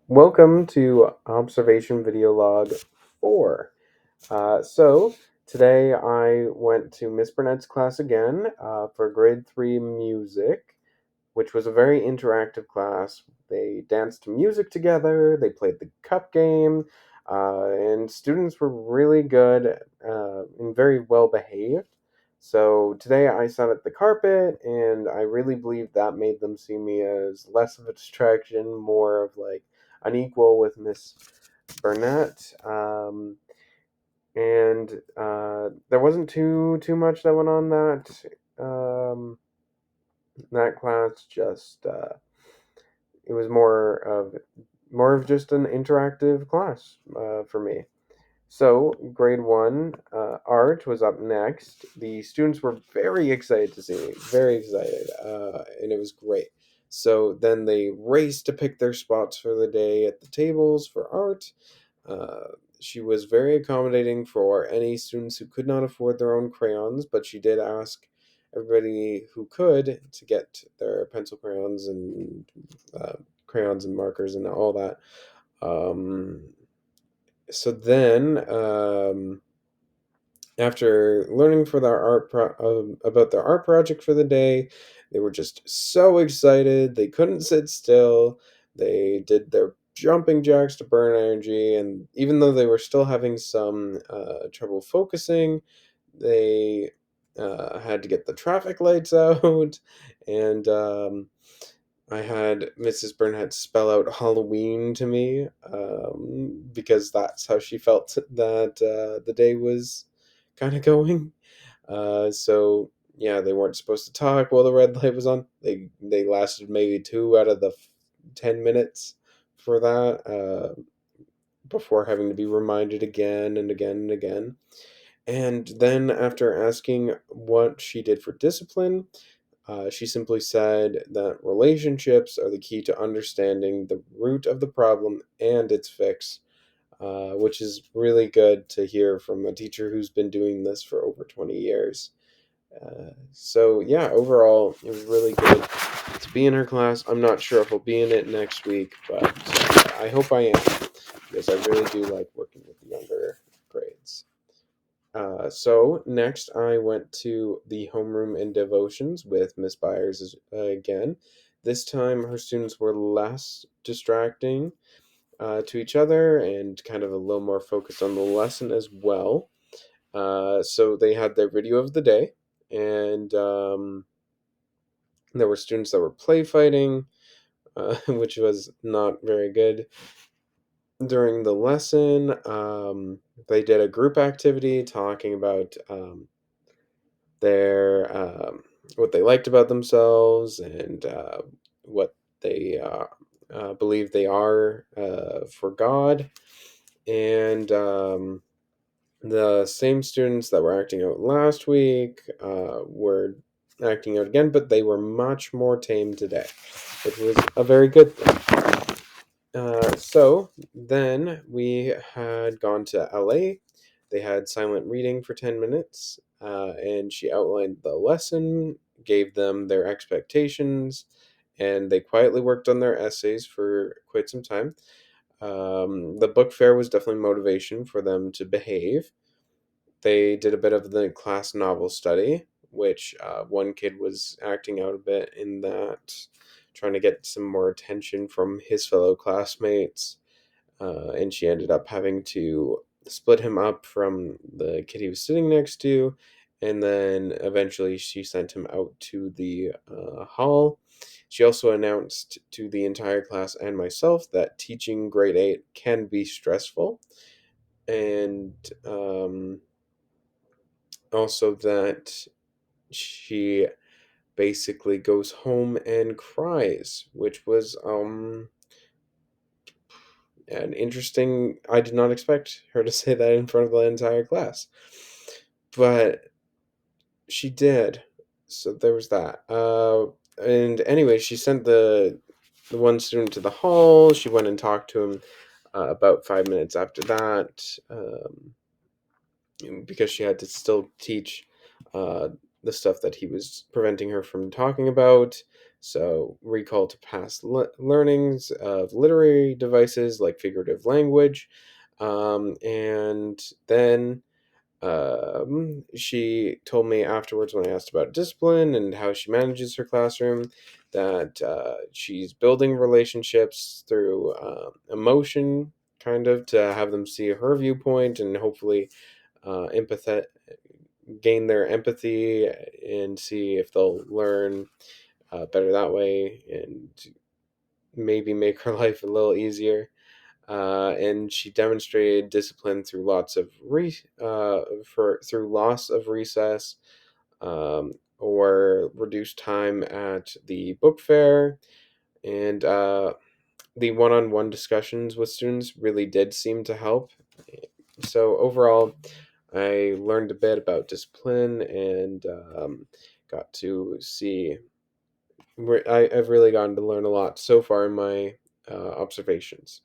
Welcome to Observation Video Log 4. So, today I went to Miss Burnett's class again for grade 3 music, which was a very interactive class. They danced to music together, they played the cup game, and students were really good and very well behaved. So today I sat at the carpet, and I really believe that made them see me as less of a distraction, more of like an equal with Miss Burnett. And there wasn't too much that went on um, that class. Just it was more of just an interactive class for me. So, grade 1, art was up next. The students were very excited to see me, very excited, and it was great. So then they raced to pick their spots for the day at the tables for art. She was very accommodating for any students who could not afford their own crayons, but she did ask everybody who could to get their pencil crayons and uh, crayons and markers and all that. Um, so then, after learning for their about their art project for the day, they were just so excited. They couldn't sit still. They did their jumping jacks to burn energy, and even though they were still having some trouble focusing, they had to get the traffic lights out, and I had Mrs. Burnett spell out Halloween to me because that's how she felt that the day was kind of going. So yeah, they weren't supposed to talk while the red light was on. They lasted maybe 2 out of the 10 minutes for that before having to be reminded again and again and again. And then after asking what she did for discipline, she simply said that relationships are the key to understanding the root of the problem and its fix, which is really good to hear from a teacher who's been doing this for over 20 years. So, yeah, overall, it was really good to be in her class. I'm not sure if I'll be in it next week, but I hope I am because I really do like working with the younger grades. So next, I went to the homeroom and devotions with Miss Byers again. This time, her students were less distracting to each other and kind of a little more focused on the lesson as well. So they had their video of the day, and there were students that were play fighting, which was not very good. During the lesson, they did a group activity talking about their what they liked about themselves and what they believe they are for God. And the same students that were acting out last week were acting out again, but they were much more tame today, which was a very good thing. So then we had gone to LA. They had silent reading for 10 minutes, and she outlined the lesson, gave them their expectations, and they quietly worked on their essays for quite some time. The book fair was definitely motivation for them to behave. They did a bit of the class novel study, which one kid was acting out a bit in that, trying to get some more attention from his fellow classmates. And she ended up having to split him up from the kid he was sitting next to. And then eventually she sent him out to the hall. She also announced to the entire class and myself that teaching grade 8 can be stressful. And also that she basically goes home and cries, which was an interesting. I did not expect her to say that in front of the entire class, but she did. So there was that. And anyway, she sent the one student to the hall. She went and talked to him about 5 minutes after that. Because she had to still teach uh, the stuff that he was preventing her from talking about. So, recall to past learnings of literary devices like figurative language. And then she told me afterwards when I asked about discipline and how she manages her classroom that she's building relationships through emotion, kind of, to have them see her viewpoint and hopefully empathetic gain their empathy and see if they'll learn better that way and maybe make her life a little easier. And she demonstrated discipline through through loss of recess, or reduced time at the book fair, and the one-on-one discussions with students really did seem to help. So overall, I learned a bit about discipline and got to see. I've really gotten to learn a lot so far in my observations.